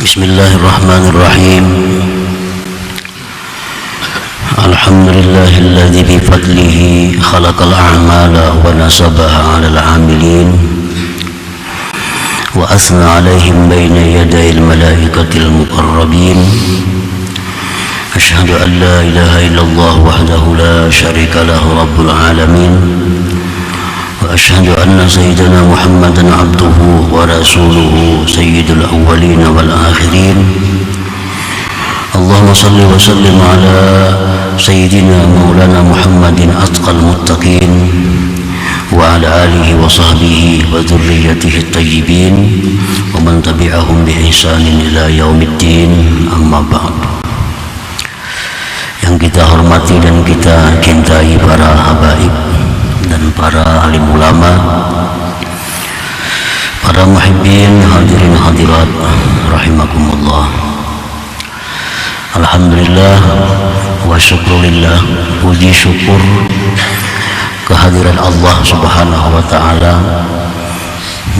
Bismillahirrahmanirrahim. Alhamdulillahilladzi bifadlihi khalaqal a'mala wa nasabaha 'alal 'amilin wa asna 'alaihim baina yadayil malaikatil muqarrabin. Asyhadu an la ilaha illallah wahdahu la syarika lahu rabbul alamin. وأشهد أن سيدنا محمدا عبده ورسوله سيد الأولين والآخرين. اللهم صل وسلم على سيدنا مولانا محمد أتقى المتقين وعلى آله وصحبه وذريته الطيبين ومن تبعهم بإحسان إلى يوم الدين. أما بعد. Yang kita hormati dan kita cintai para habaib dan para alim ulama, para muhibbin, hadirin hadirat rahimakumullah. Alhamdulillah wa syukurillah, puji syukur kehadiran Allah subhanahu wa ta'ala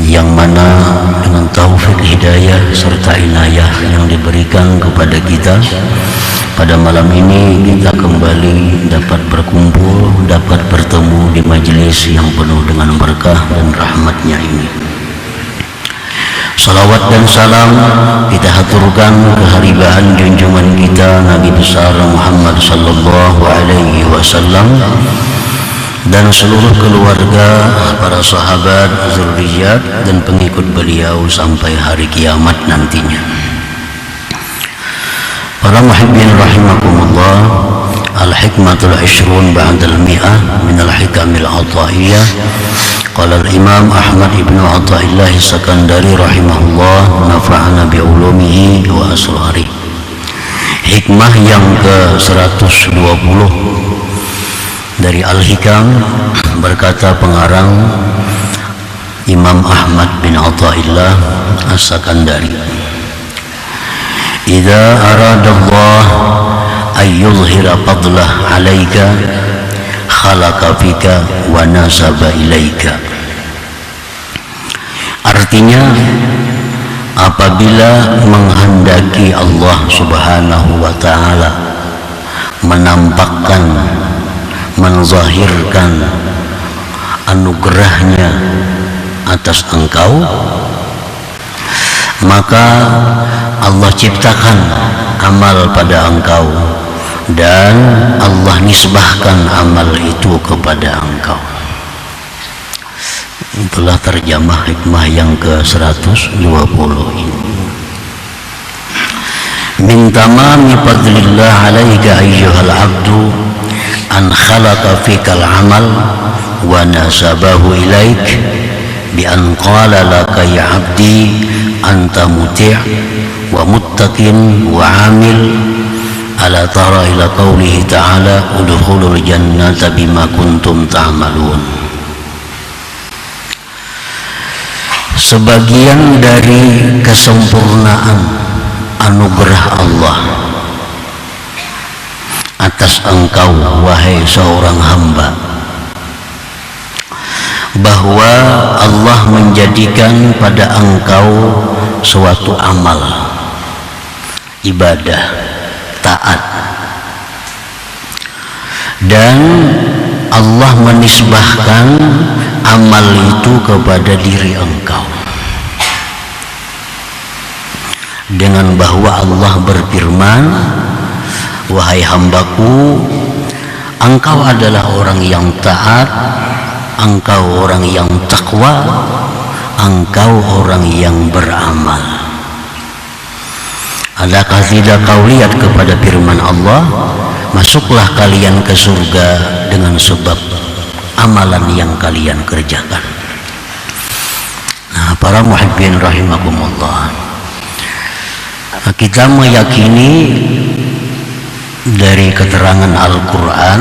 yang mana dengan taufik hidayah serta inayah yang diberikan kepada kita, pada malam ini kita kembali dapat berkumpul, dapat bertemu di majelis yang penuh dengan berkah dan rahmatnya ini. Salawat dan salam kita haturkan keharibaan junjungan kita Nabi besar Muhammad sallallahu alaihi wasallam dan seluruh keluarga, para sahabat, zurriyat dan pengikut beliau sampai hari kiamat nantinya. Para muhibbin rahimakumullah, al-hikmatul 20 ba'dal mi'ah min al-hikamil ataiyah. Qala al-imam Ahmad ibn Athaillah Sakandari rahimahullah, nafa'ana bi'ulumihi wa asrari. Hikmah yang ke-120 dari Al-Hikam, berkata pengarang Imam Ahmad bin Athaillah As-Sakandari, idza aradallah ay yuzhira fadlah 'alaika khalaqa fika wa nasaba ilaika. Artinya, apabila menghendaki Allah subhanahu wa ta'ala menampakkan, menzahirkan anugerahnya atas engkau, maka Allah ciptakan amal pada engkau dan Allah nisbahkan amal itu kepada engkau. Itulah terjemah hikmah yang ke-120 ini. Min tamami fadlillah alaika ayyuhal abdu an khalaqa fikal amal wa nasabahu ilaik bi an qala laka ya abdi anta muti' wa muttaqin wa amil ala tara ila qawlihi ta'ala udkhulul jannata bima kuntum ta'malun. Sebagian dari kesempurnaan anugerah Allah atas engkau wahai seorang hamba, bahwa Allah menjadikan pada engkau suatu amal, ibadah, taat, dan Allah menisbahkan amal itu kepada diri engkau, dengan bahwa Allah berfirman, wahai hambaku, engkau adalah orang yang taat, engkau orang yang takwa, engkau orang yang beramal. Adakah tidak kau lihat kepada firman Allah, masuklah kalian ke surga dengan sebab amalan yang kalian kerjakan. Nah, para muhibbin rahimakumullah, kita meyakini dari keterangan Al-Quran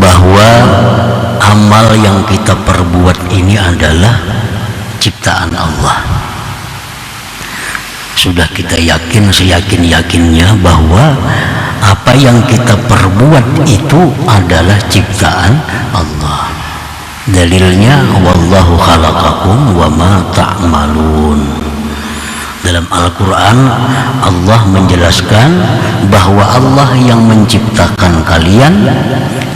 bahwa amal yang kita perbuat ini adalah ciptaan Allah. Sudah kita yakin seyakin-yakinnya bahwa apa yang kita perbuat itu adalah ciptaan Allah. Dalilnya wallahu khalaqakum wa ma ta'malun. Dalam Al-Quran Allah menjelaskan bahwa Allah yang menciptakan kalian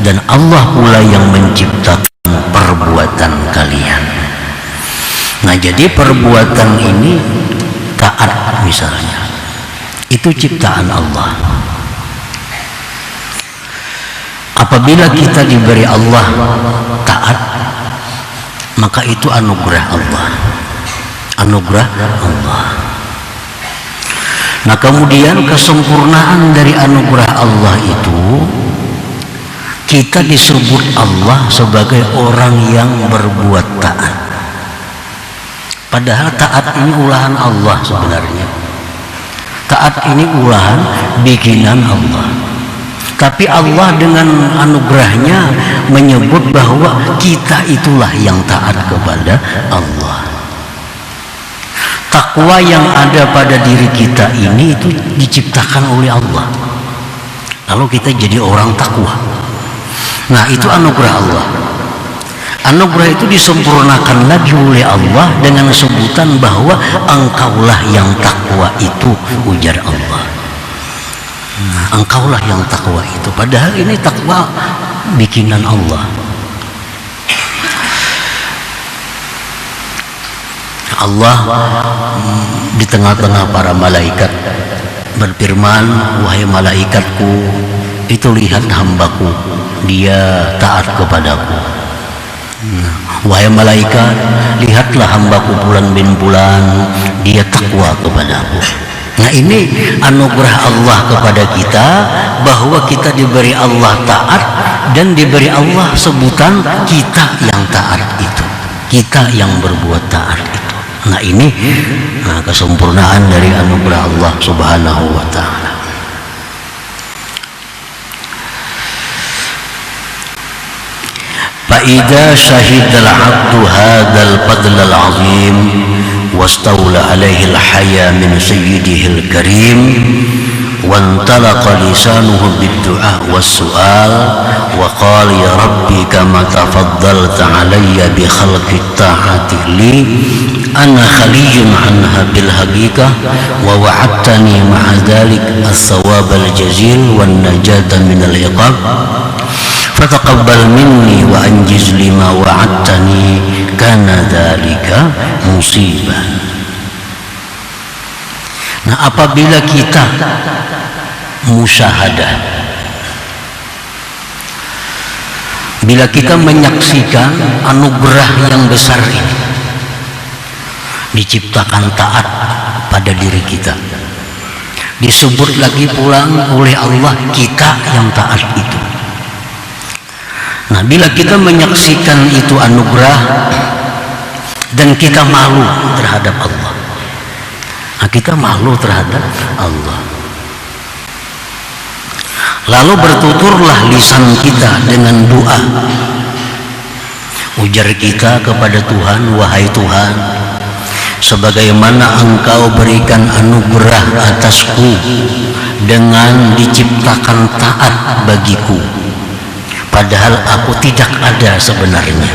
dan Allah pula yang menciptakan perbuatan kalian. Nah, jadi perbuatan ini taat misalnya, itu ciptaan Allah. Apabila kita diberi Allah taat, maka itu anugerah Allah. Anugerah Allah. Nah, kemudian kesempurnaan dari anugerah Allah itu, kita disebut Allah sebagai orang yang berbuat taat. Padahal taat ini ulahan Allah sebenarnya. Taat ini ulahan bikinan Allah. Tapi Allah dengan anugerahnya menyebut bahwa kita itulah yang taat kepada Allah. Takwa yang ada pada diri kita ini itu diciptakan oleh Allah. Lalu kita jadi orang takwa. Nah, itu anugerah Allah. Anugerah itu disempurnakan lagi oleh Allah dengan sebutan bahwa engkaulah yang takwa itu, ujar Allah. Nah, engkaulah yang takwa itu. Padahal ini takwa bikinan Allah. Allah di tengah-tengah para malaikat berfirman, wahai malaikatku, itu lihat hambaku, dia taat kepadaku. Wahai malaikat, lihatlah hambaku Fulan bin Fulan, dia takwa kepadaku. Nah, ini anugerah Allah kepada kita, bahwa kita diberi Allah taat dan diberi Allah sebutan kita yang taat itu, kita yang berbuat taat itu. Nah, ini kesempurnaan dari anugerah Allah Subhanahu wa ta'ala. فإذا شهد العبد هذا الفضل العظيم واستولى عليه الحياء من سيده الكريم وانطلق لسانه بالدعاء والسؤال وقال يا ربي كما تفضلت علي بخلق الطاعة لي أنا خلي عنها بالحقيقة ووعدتني مع ذلك الثواب الجزيل والنجاة من العقاب فتقبل مني وأنجز لما وعدتني كان ذلك مصيبة. Nah, apabila kita musyahadah, bila kita menyaksikan anugerah yang besar ini, diciptakan taat pada diri kita, disebut lagi pulang oleh Allah kita yang taat itu. Nah, bila kita menyaksikan itu anugerah dan kita malu terhadap Allah, nah, kita malu terhadap Allah, lalu bertuturlah lisan kita dengan doa, ujar kita kepada Tuhan, wahai Tuhan, sebagaimana Engkau berikan anugerah atasku dengan diciptakan taat bagiku, padahal aku tidak ada sebenarnya,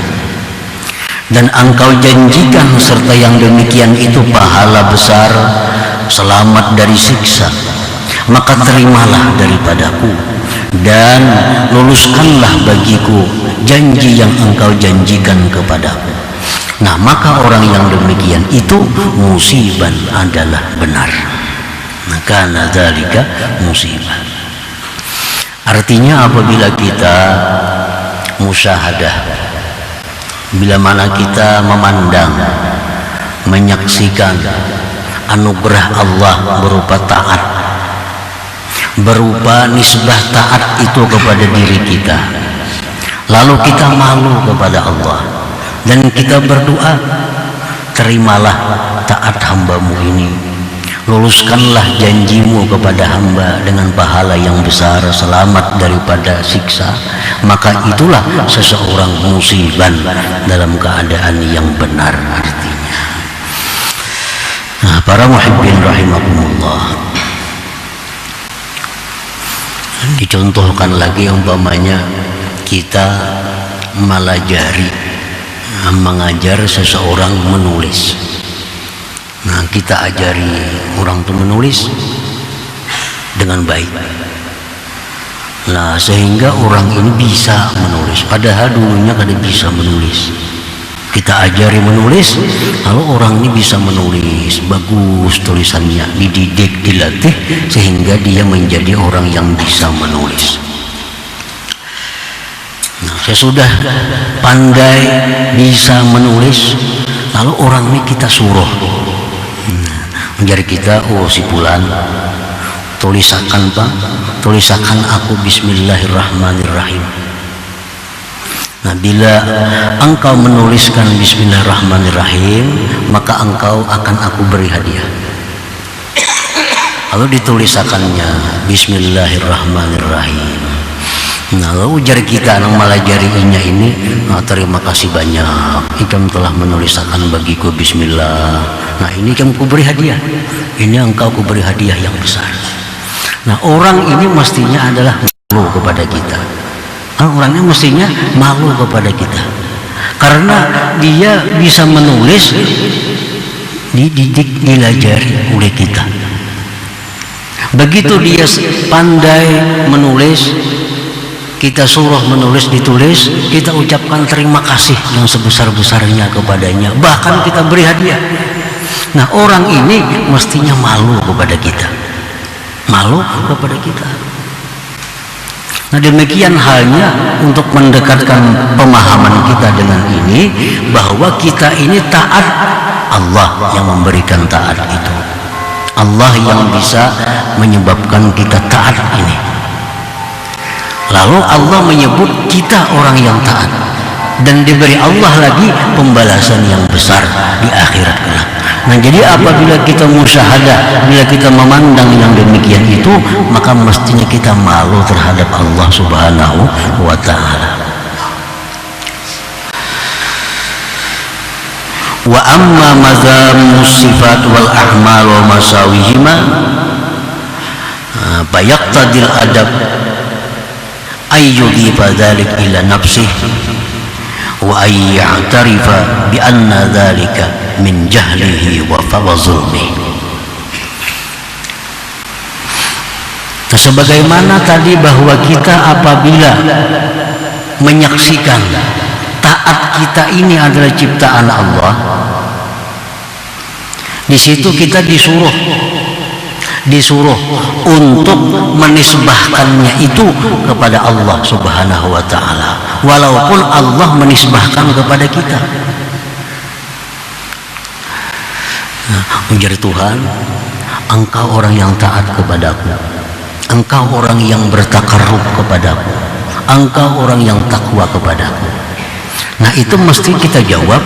dan Engkau janjikan serta yang demikian itu pahala besar, selamat dari siksa, maka terimalah daripadaku dan luluskanlah bagiku janji yang Engkau janjikan kepadaku. Nah, maka orang yang demikian itu musibah adalah benar. Maka nadzalika musibah. Artinya apabila kita musyahadah, bila mana kita memandang, menyaksikan anugerah Allah berupa taat, berupa nisbah taat itu kepada diri kita, lalu kita malu kepada Allah dan kita berdoa, terimalah taat hambamu ini, luluskanlah janjimu kepada hamba dengan pahala yang besar, selamat daripada siksa, maka itulah seseorang musibah dalam keadaan yang benar artinya. Nah, para muhibbin rahimakumullah, dicontohkan lagi umpamanya kita melajari, mengajar seseorang menulis. Nah, kita ajari orang itu menulis dengan baik. Nah, sehingga orang ini bisa menulis. Padahal dulunya kada bisa menulis. Kita ajari menulis, lalu orang ini bisa menulis, bagus tulisannya, dididik, dilatih, sehingga dia menjadi orang yang bisa menulis. Nah, saya sudah pandai bisa menulis, lalu orang ini kita suruh, menjadi kita, oh si Fulan, tulisakan Pak, tulisakan aku Bismillahirrahmanirrahim. Nah, bila engkau menuliskan Bismillahirrahmanirrahim, maka engkau akan aku beri hadiah. Lalu ditulisakannya Bismillahirrahmanirrahim. Nah, lalu ujar kita nang malajarinya ini, nah, terima kasih banyak, ikam telah menulisakan bagiku Bismillah. Nah, ini kamu ku beri hadiah. Ini engkau ku beri hadiah yang besar. Nah, orang ini mestinya adalah malu kepada kita. Orangnya mestinya malu kepada kita, karena dia bisa menulis, dididik, dilajari oleh kita. Begitu dia pandai menulis, kita suruh menulis, ditulis, kita ucapkan terima kasih yang sebesar-besarnya kepadanya, bahkan kita beri hadiah. Nah, orang ini mestinya malu kepada kita, malu kepada kita. Nah, demikian halnya untuk mendekatkan pemahaman kita dengan ini, bahwa kita ini taat, Allah yang memberikan taat itu, Allah yang bisa menyebabkan kita taat ini. Lalu Allah menyebut kita orang yang taat, dan diberi Allah lagi pembalasan yang besar di akhirat kelak. Nah, jadi apabila kita musyahadah, bila kita memandang yang demikian itu, maka mestinya kita malu terhadap Allah Subhanahu wa ta'ala. Wa amma mazamus sifat wal a'mal wa masawihima fayaqtadil adab ayyudhifa dhalik ila nafsih wa ayya'tarifa bi anna dhalika min jahlihi wa zulmihi. Nah, sebagaimana tadi bahwa kita apabila menyaksikan taat kita ini adalah ciptaan Allah, di situ kita disuruh untuk menisbahkannya itu kepada Allah Subhanahu wa ta'ala, walaupun Allah menisbahkan kepada kita. Nah, menjadi Tuhan, engkau orang yang taat kepadaku, engkau orang yang bertakarrub kepadaku, engkau orang yang takwa kepadaku. Nah, itu mesti kita jawab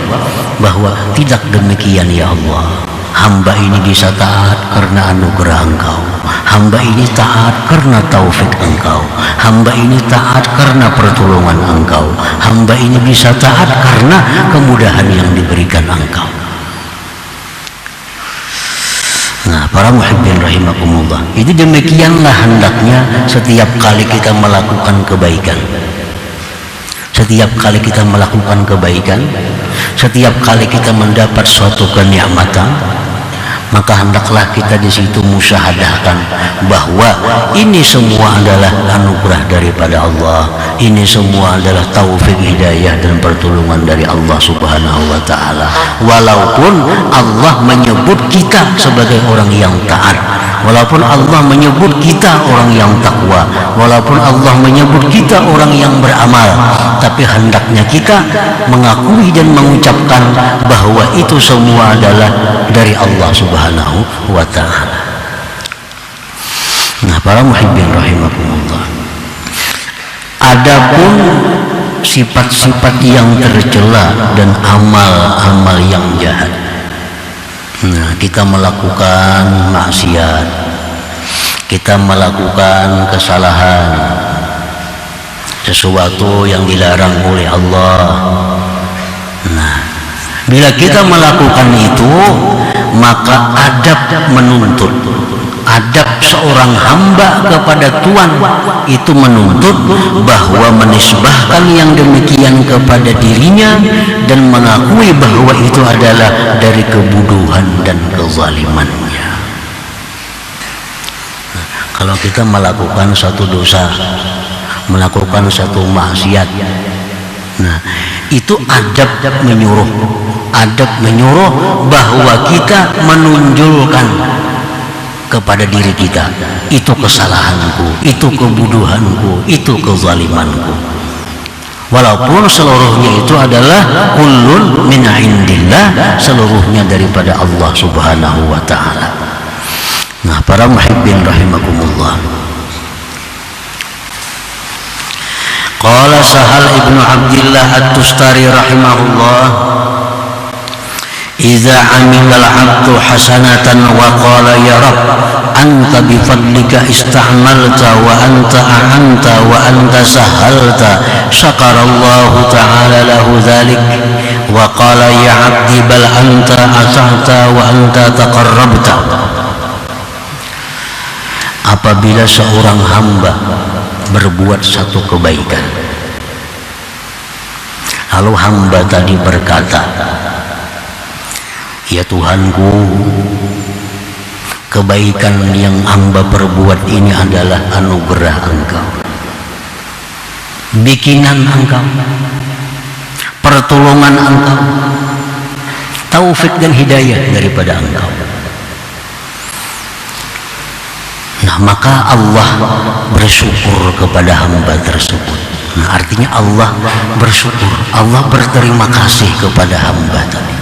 bahwa tidak demikian ya Allah. Hamba ini bisa taat karena anugerah Engkau. Hamba ini taat karena taufik Engkau. Hamba ini taat karena pertolongan Engkau. Hamba ini bisa taat karena kemudahan yang diberikan Engkau. Nah, para muhibbin rahimakumullah, itu demikianlah hendaknya setiap kali kita melakukan kebaikan. Setiap kali kita melakukan kebaikan, setiap kali kita mendapat suatu kenikmatan, maka hendaklah kita di situ musyahadahkan bahwa ini semua adalah anugerah daripada Allah. Ini semua adalah taufik, hidayah dan pertolongan dari Allah Subhanahu wa ta'ala. Walaupun Allah menyebut kita sebagai orang yang taat, walaupun Allah menyebut kita orang yang takwa, walaupun Allah menyebut kita orang yang beramal, tapi hendaknya kita mengakui dan mengucapkan bahwa itu semua adalah dari Allah Subhanahu wa ta'ala. Nah, para muhibbin rahimakumullah, adapun sifat-sifat yang tercela dan amal-amal yang jahat, nah, kita melakukan maksiat, kita melakukan kesalahan, sesuatu yang dilarang oleh Allah. Nah, bila kita melakukan itu, maka adab menuntut, adab seorang hamba kepada Tuhan itu menuntut bahwa menisbahkan yang demikian kepada dirinya dan mengakui bahwa itu adalah dari kebodohan dan kezalimannya. Kalau kita melakukan satu dosa, melakukan satu maksiat, nah itu adab menyuruh bahwa kita menunjukkan kepada diri kita, itu kesalahanku, itu kebodohanku, itu kezalimanku, walaupun seluruhnya itu adalah kullun min indillah, seluruhnya daripada Allah subhanahu wa ta'ala. Nah, para muhibbin rahimakumullah, qala Sahal ibnu Abdillah at-Tustari rahimahullah, idza amila al-'abdu hasanatan wa qala ya Rabb anta bi fadlika ista'malta wa anta a'anta wa anta sahalta, syakara Allah ta'ala lahu dzalik wa qala ya 'abdi bal anta ata'ta wa anta taqarrabta. Apabila seorang hamba berbuat satu kebaikan, lalu hamba tadi berkata, ya Tuhanku, kebaikan yang hamba perbuat ini adalah anugerah Engkau, bikinan Engkau, pertolongan Engkau, taufik dan hidayah daripada Engkau. Nah, maka Allah bersyukur kepada hamba tersebut. Nah, artinya Allah bersyukur, Allah berterima kasih kepada hamba tadi.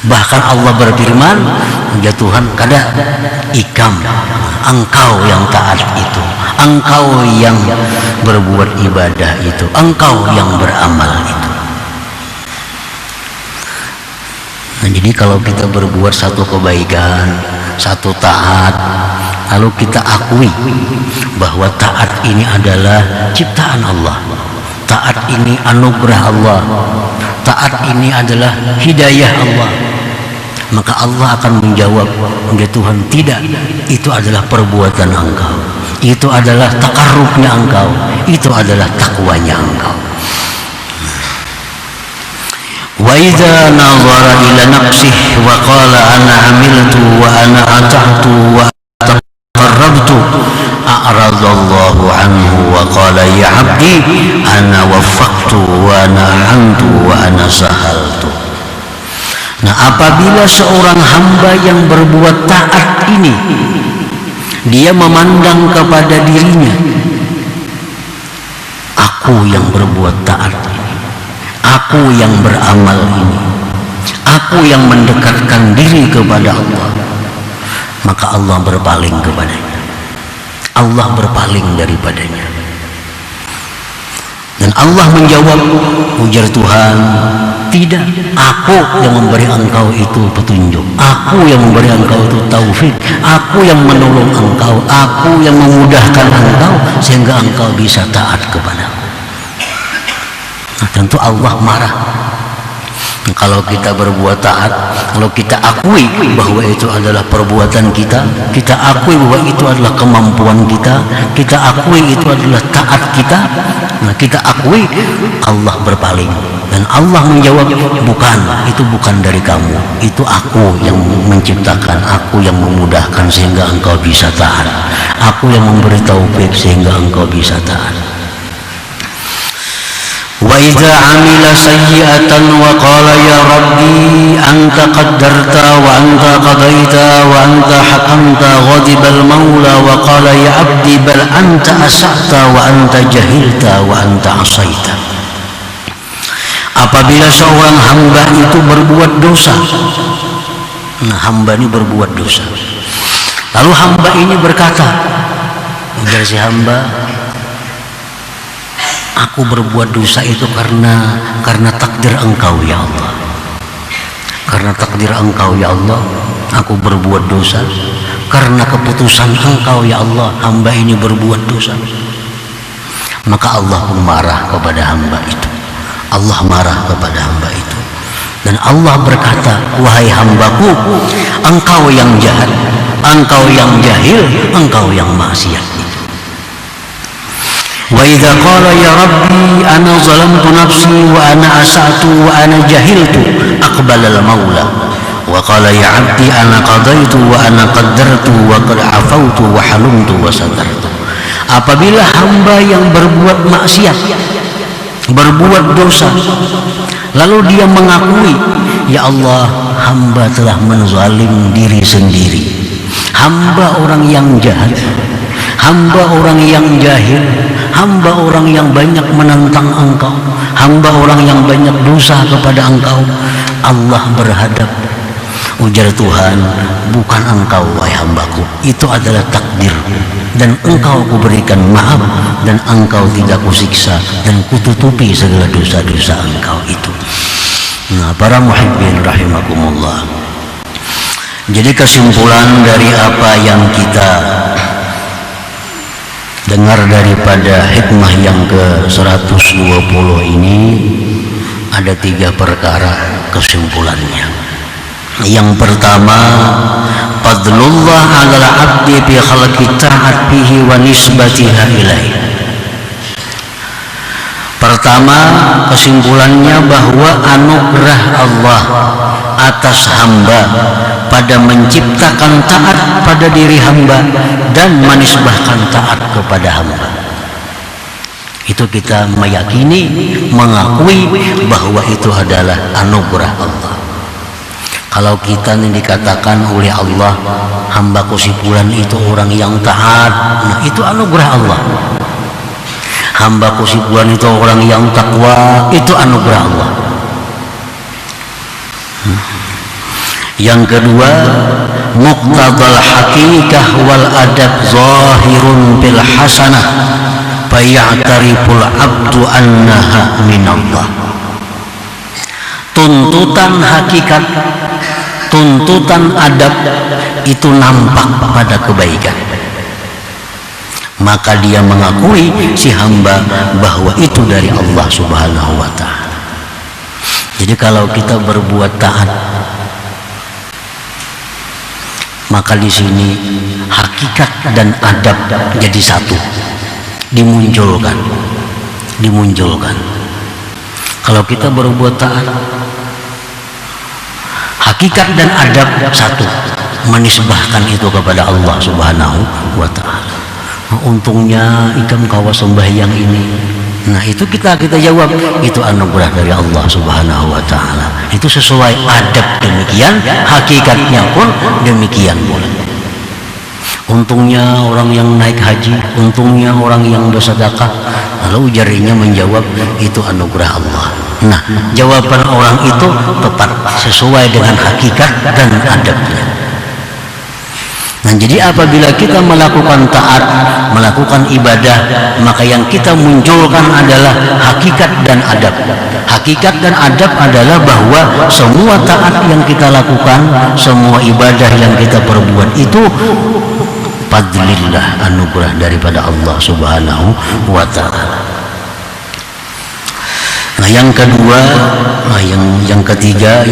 Bahkan Allah berfirman, ya Tuhan, kada ikam, Engkau yang taat itu, Engkau yang berbuat ibadah itu, Engkau yang beramal itu. Nah, jadi kalau kita berbuat satu kebaikan, satu taat, lalu kita akui bahwa taat ini adalah ciptaan Allah, taat ini anugerah Allah, taat ini adalah hidayah Allah, maka Allah akan menjawab, ya Tuhan, tidak, itu adalah perbuatan Engkau, itu adalah takarrubnya Engkau, itu adalah takwanya Engkau. Wa idza nazara ila nafsihi wa qala ana amiltu wa ana ata'tu wa taqarrabtu a'radallahu anhu wa qala ya 'abdi ana waffaqtu wa ana a'antu wa ana sahaltu. Nah, apabila seorang hamba yang berbuat taat ini dia memandang kepada dirinya, aku yang berbuat taat ini, aku yang beramal ini, aku yang mendekatkan diri kepada Allah, maka Allah berpaling kepadanya, Allah berpaling daripadanya. Dan Allah menjawab, ujar Tuhan, tidak, aku yang memberi engkau itu petunjuk, aku yang memberi engkau itu taufik, aku yang menolong engkau, aku yang memudahkan engkau sehingga engkau bisa taat kepadaku. Nah, tentu Allah marah kalau kita berbuat taat, kalau kita akui bahwa itu adalah perbuatan kita, kita akui bahwa itu adalah kemampuan kita, kita akui itu adalah taat kita, nah kita akui, Allah berpaling dan Allah menjawab, bukan, itu bukan dari kamu, itu aku yang menciptakan, aku yang memudahkan sehingga engkau bisa taat, aku yang memberi taufik sehingga engkau bisa taat. Wa idza 'amila sayyi'atan wa qala ya rabbi anta qaddarta wa anta qadaita wa anta hakamta ghadibal maula wa qala ya 'abdi bal anta asa'ta wa anta jahilta wa anta asaita. Apabila seorang hamba itu berbuat dosa, nah hamba ini berbuat dosa, lalu hamba ini berkata, ujar si hamba, aku berbuat dosa itu karena takdir engkau ya Allah, karena takdir engkau ya Allah aku berbuat dosa, karena keputusan engkau ya Allah hamba ini berbuat dosa. Maka Allah pun marah kepada hamba itu, Allah marah kepada hamba itu Dan Allah berkata, wahai hambaku, engkau yang jahat, engkau yang jahil, engkau yang maksiat. Wa idza qala ya rabbi ana zalamtu nafsi wa ana asa'tu wa ana jahiltu aqbala al-maula wa qala ya abdi ana qadaitu wa ana qaddartu wa qad afautu wa halumtu wa satartu. Apabila hamba yang berbuat maksiat, berbuat dosa, lalu dia mengakui, ya Allah, hamba telah menzalim diri sendiri, hamba orang yang jahat, hamba orang yang jahil, hamba orang yang banyak menentang engkau, hamba orang yang banyak dosa kepada engkau. Allah berhadap, ujar Tuhan, bukan engkau wahai hambaku, itu adalah takdirku, dan engkau kuberikan maaf, dan engkau tidak kusiksa, dan kututupi segala dosa-dosa engkau itu. Nah, para muhibbin rahimakumullah, jadi kesimpulan dari apa yang kita dengar daripada hikmah yang ke-120 ini, ada 3 perkara kesimpulannya. Yang pertama, fadlullah 'alal 'abdi bi khalqi ta'at bihi wa nisbatiha ilaih. Pertama, kesimpulannya bahwa anugerah Allah atas hamba pada menciptakan taat pada diri hamba dan menisbahkan taat kepada hamba. Itu kita meyakini, mengakui bahwa itu adalah anugerah Allah. Kalau kita ini dikatakan oleh Allah, hambaku si fulan itu orang yang taat, nah itu anugerah Allah. Hambaku si fulan itu orang yang takwa, itu anugerah Allah. Yang kedua, muqtadal haqiqah wal adab zahirun bil hasanah faya'tariful abdu annaha minallah. Tuntutan hakikat, tuntutan adab itu nampak pada kebaikan, maka dia mengakui si hamba bahwa itu dari Allah Subhanahu wa ta'ala. Jadi kalau kita berbuat taat, maka di sini hakikat dan adab jadi satu, dimunculkan. Kalau kita berbuat taat, hakikat dan adab satu, menisbahkan itu kepada Allah Subhanahu wa ta'ala. Untungnya ikam kawa sembahyang ini, nah itu kita jawab, itu anugerah dari Allah Subhanahu wa ta'ala. Itu sesuai adab demikian, hakikatnya pun demikian pula. Untungnya orang yang naik haji, untungnya orang yang bersedekah, lalu jarinya menjawab, itu anugerah Allah. Nah, jawaban orang itu tepat sesuai dengan hakikat dan adabnya. Nah, jadi apabila kita melakukan taat, melakukan ibadah, maka yang kita munculkan adalah hakikat dan adab. Hakikat dan adab adalah bahwa semua taat yang kita lakukan, semua ibadah yang kita perbuat itu fadlillah, anugerah daripada Allah Subhanahu wa ta'ala. Nah, yang kedua, yang ketiga,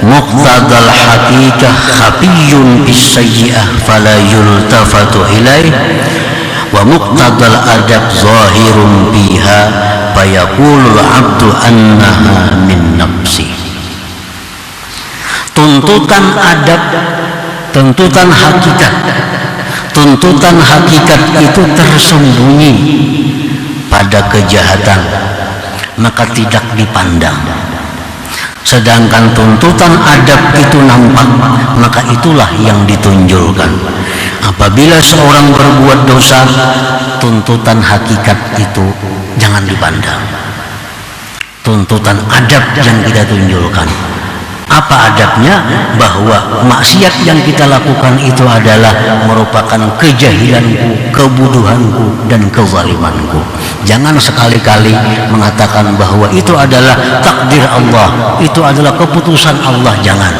muqtadal haqiqah khafiyyun bis sayyi'ah fala yultafatu ilaih wa muqtadal adab zahirun biha fayaqulul abdu annaha min nafsi. Tuntutan adab, tuntutan hakikat itu tersembunyi pada kejahatan, maka tidak dipandang. Sedangkan tuntutan adab itu nampak, maka itulah yang ditunjukkan. Apabila seorang berbuat dosa, tuntutan hakikat itu jangan dipandang. Tuntutan adab yang kita tunjukkan. Apa adabnya? Bahwa maksiat yang kita lakukan itu adalah merupakan kejahilanku, kebodohanku, dan kezalimanku. Jangan sekali-kali mengatakan bahwa itu adalah takdir Allah, itu adalah keputusan Allah, jangan.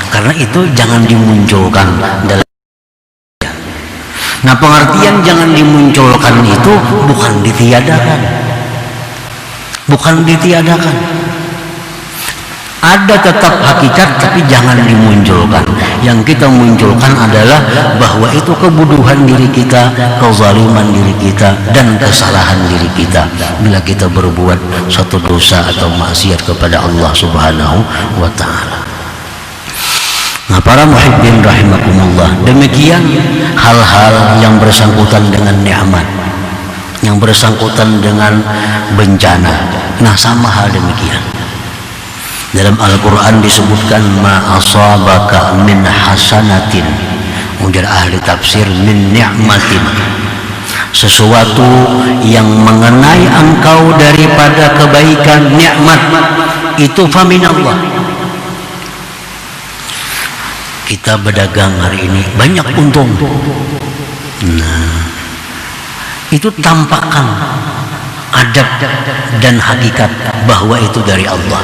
Karena itu jangan dimunculkan dalam. Nah, pengertian jangan dimunculkan itu bukan ditiadakan. Ada tetap hakikat tapi jangan dimunculkan. Yang kita munculkan adalah bahwa itu kebuduhan diri kita, kezaliman diri kita, dan kesalahan diri kita bila kita berbuat suatu dosa atau maksiat kepada Allah Subhanahu wa ta'ala. Nah, para muhibbin rahimakumullah, demikian hal-hal yang bersangkutan dengan nikmat, yang bersangkutan dengan bencana. Nah, sama hal demikian. Dalam Al-Quran disebutkan ma asabaka min hasanatin, ujar ahli tafsir min ni'matin, sesuatu yang mengenai engkau daripada kebaikan nikmat itu faminallah. Kita berdagang hari ini banyak untung, nah itu tampakkan adab dan hakikat bahwa itu dari Allah.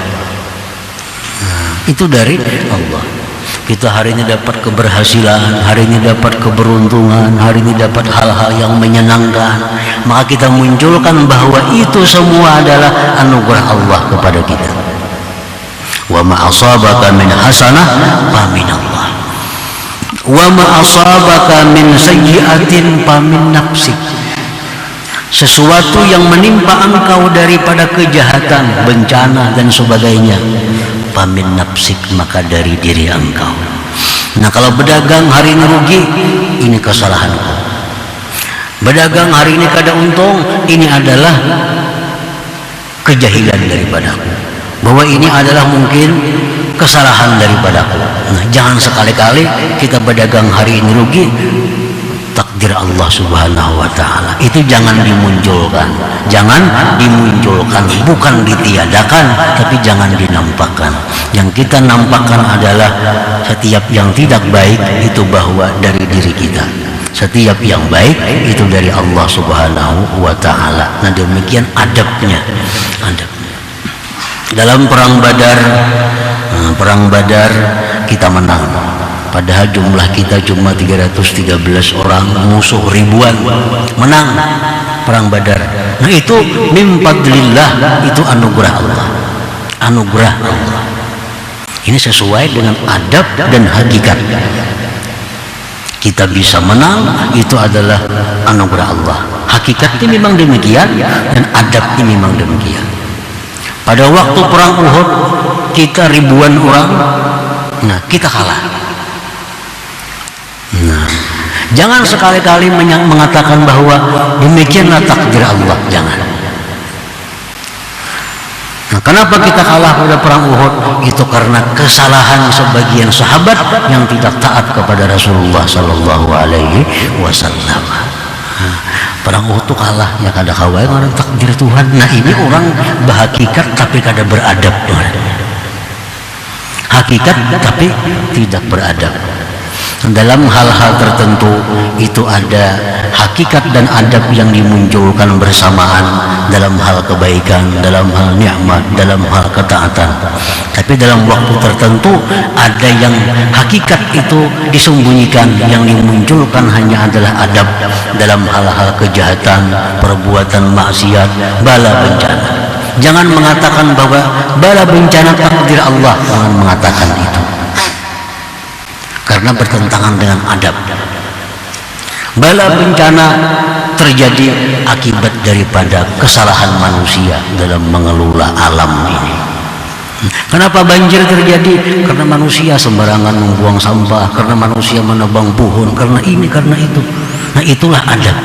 Itu dari Allah. Kita hari ini dapat keberhasilan, hari ini dapat keberuntungan, hari ini dapat hal-hal yang menyenangkan, maka kita munculkan bahwa itu semua adalah anugerah Allah kepada kita. Wa ma asabaka min hasanah fa min Allah, wa ma asabaka min sayyi'atin fa min nafsik. Sesuatu yang menimpa engkau daripada kejahatan, bencana dan sebagainya, pamin nafsik, maka dari diri engkau. Nah, kalau berdagang hari ini rugi, ini kesalahanku. Berdagang hari ini kada untung, ini adalah kejahilan daripadaku, bahwa ini adalah mungkin kesalahan daripadaku. Nah, jangan sekali-kali kita berdagang hari ini rugi, takdir Allah Subhanahu wa ta'ala itu jangan dimunculkan. Jangan dimunculkan, bukan ditiadakan, tapi jangan dinampakkan. Yang kita nampakkan adalah setiap yang tidak baik itu bahwa dari diri kita, setiap yang baik itu dari Allah Subhanahu wa ta'ala. Nah, demikian adabnya. Dalam perang Badar kita menang, padahal jumlah kita cuma 313 orang, musuh ribuan, menang perang Badar. Nah, itu min fadlillah, itu anugerah Allah. Anugerah Allah. Ini sesuai dengan adab dan hakikat. Kita bisa menang itu adalah anugerah Allah. Hakikatnya memang demikian dan adabnya memang demikian. Pada waktu perang Uhud kita ribuan orang, nah kita kalah. Nah, jangan sekali-kali mengatakan bahwa demikianlah takdir Allah, jangan. Nah, kenapa kita kalah pada perang Uhud? Itu karena kesalahan sebagian sahabat yang tidak taat kepada Rasulullah Sallallahu Alaihi Wasallam. Perang Uhud itu kalah, ya kada kawai karena takdir Tuhan. Nah, ini orang berhakikat tapi kada beradab. Hakikat tapi tidak beradab. Dalam hal-hal tertentu itu ada hakikat dan adab yang dimunculkan bersamaan, dalam hal kebaikan, dalam hal nikmat, dalam hal ketaatan. Tapi dalam waktu tertentu ada yang hakikat itu disembunyikan, yang dimunculkan hanya adalah adab dalam hal-hal kejahatan, perbuatan maksiat, bala bencana. Jangan mengatakan bahwa bala bencana takdir Allah, jangan mengatakan itu, karena bertentangan dengan adab. Bala bencana terjadi akibat daripada kesalahan manusia dalam mengelola alam ini. Kenapa banjir terjadi? Karena manusia sembarangan membuang sampah, karena manusia menebang pohon, karena ini, karena itu. Nah, itulah adab.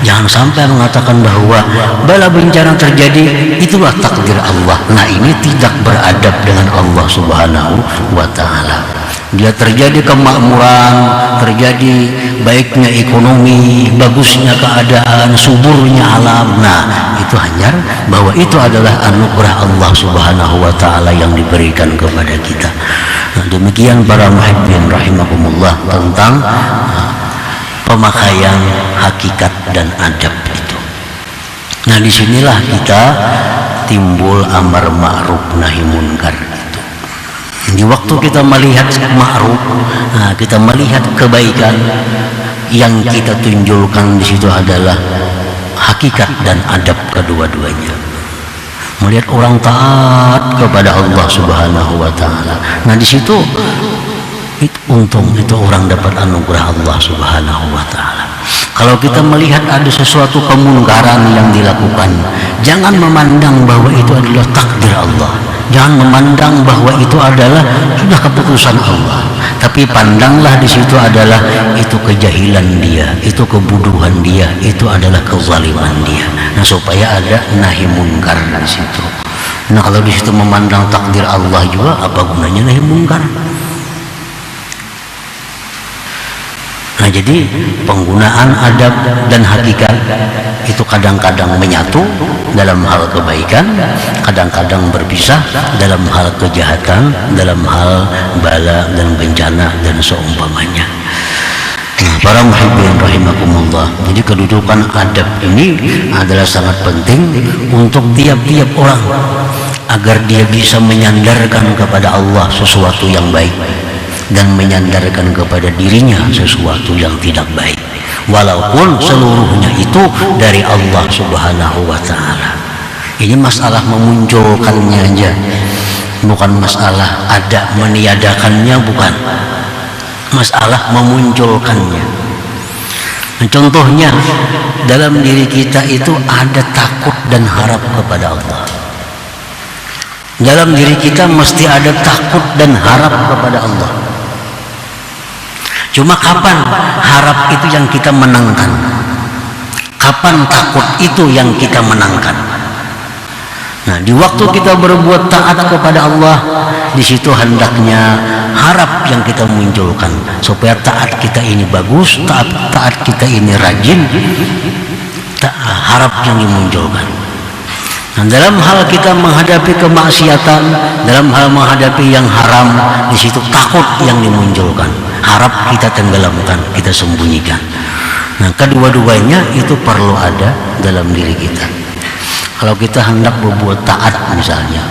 Jangan sampai mengatakan bahwa bala bencana terjadi itulah takdir Allah. Nah, ini tidak beradab dengan Allah Subhanahu wa ta'ala. Bila terjadi kemakmuran, terjadi baiknya ekonomi, bagusnya keadaan, suburnya alam, nah itu hanya bahwa itu adalah anugerah Allah Subhanahu wa ta'ala yang diberikan kepada kita. Nah, demikian para muhibbin rahimakumullah tentang pemakaian hakikat dan adab itu. Nah, disinilah kita timbul amar ma'ruf nahi munkar. Di waktu kita melihat ma'ruf, nah, kita melihat kebaikan, yang kita tunjukkan di situ adalah hakikat dan adab kedua-duanya. melihat orang taat kepada Allah Subhanahu wa taala. Nah, di situ untung itu orang dapat anugerah Allah Subhanahu wa taala. Kalau kita melihat ada sesuatu kemungkaran yang dilakukan, jangan memandang bahwa itu adalah takdir Allah. Jangan memandang bahwa itu adalah sudah keputusan Allah. Tapi pandanglah di situ adalah itu kejahilan dia, itu kebodohan dia, itu adalah kezaliman dia. Nah, supaya ada nahi munkar di situ. Nah, kalau di situ memandang takdir Allah juga, apa gunanya nahi munkar? Nah, jadi penggunaan adab dan hakikat itu kadang-kadang menyatu dalam hal kebaikan, kadang-kadang berpisah dalam hal kejahatan, dalam hal bala dan bencana dan seumpamanya. Nah, para muhibbin rahimakumullah, jadi kedudukan adab ini adalah sangat penting untuk tiap-tiap orang agar dia bisa menyandarkan kepada Allah sesuatu yang baik dan menyandarkan kepada dirinya sesuatu yang tidak baik, walaupun seluruhnya itu dari Allah Subhanahu wa taala. Ini masalah memunculkannya aja, bukan masalah ada meniadakannya, bukan, masalah memunculkannya. Nah, contohnya dalam diri kita itu ada takut dan harap kepada Allah. Dalam diri kita mesti ada takut dan harap kepada Allah. Cuma kapan harap itu yang kita menangkan? Kapan takut itu yang kita menangkan? Nah, di waktu kita berbuat taat kepada Allah, di situ hendaknya harap yang kita munculkan supaya taat kita ini bagus, taat kita ini rajin, harap yang dimunculkan. Nah, dalam hal kita menghadapi kemaksiatan, dalam hal menghadapi yang haram, di situ takut yang dimunculkan, harap kita tenggelamkan, kita sembunyikan. Nah, kedua-duanya itu perlu ada dalam diri kita. Kalau kita hendak berbuat taat, misalnya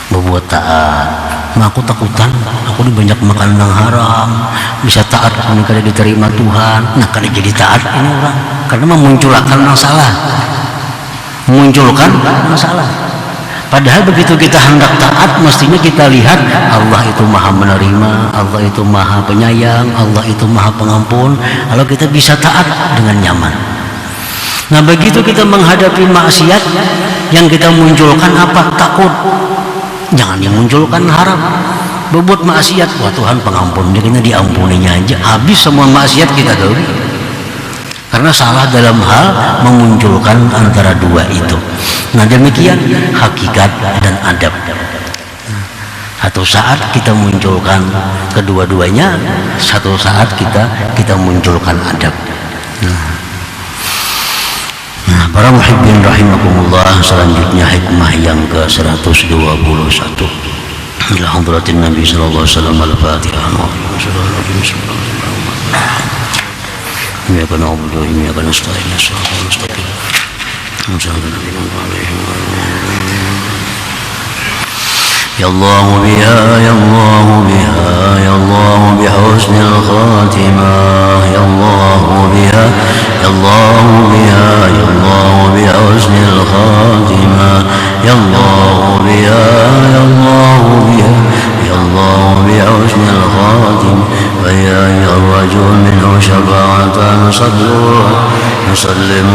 berbuat taat, nah, aku takutan aku banyak makan yang haram, bisa taat ini kada diterima Tuhan. Nah, kada jadi taat ini orang karena memunculkan masalah, Padahal begitu kita hendak taat, mestinya kita lihat Allah itu maha menerima, Allah itu maha penyayang, Allah itu maha pengampun. Kalau kita bisa taat dengan nyaman. Nah, begitu kita menghadapi maksiat, yang kita munculkan apa? Takut. Jangan dimunculkan haram. Berbuat maksiat, wah Tuhan pengampun, dia kena diampuninya aja, habis semua maksiat kita tahu. Karena salah dalam hal memunculkan antara dua itu. Nah, demikian hakikat dan adab. Satu saat kita munculkan kedua-duanya, satu saat kita munculkan adab. Nah, para muhibbin rahimakumullah, selanjutnya hikmah yang ke-121. Ila hadratin Nabi sallallahu alaihi wasallam, al-Fatihah. إياك نعبد وإياك نستعين الصراط المستقيم صراط الذين أنعمت عليهم غير المغضوب يا الله بها يا الله بها يا الله بحسن الخاتمة يا الله بها يا الله بها يا الله بحسن الخاتمة يا الله بها يا الله بها يا الله بحسن الخاتمة ويا أيها الرجل منه شفاعة نسلم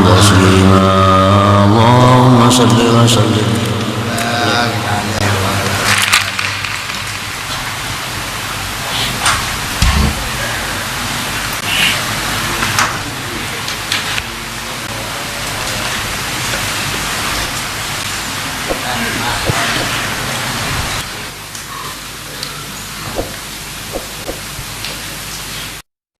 تسليما اللهم صل وسلم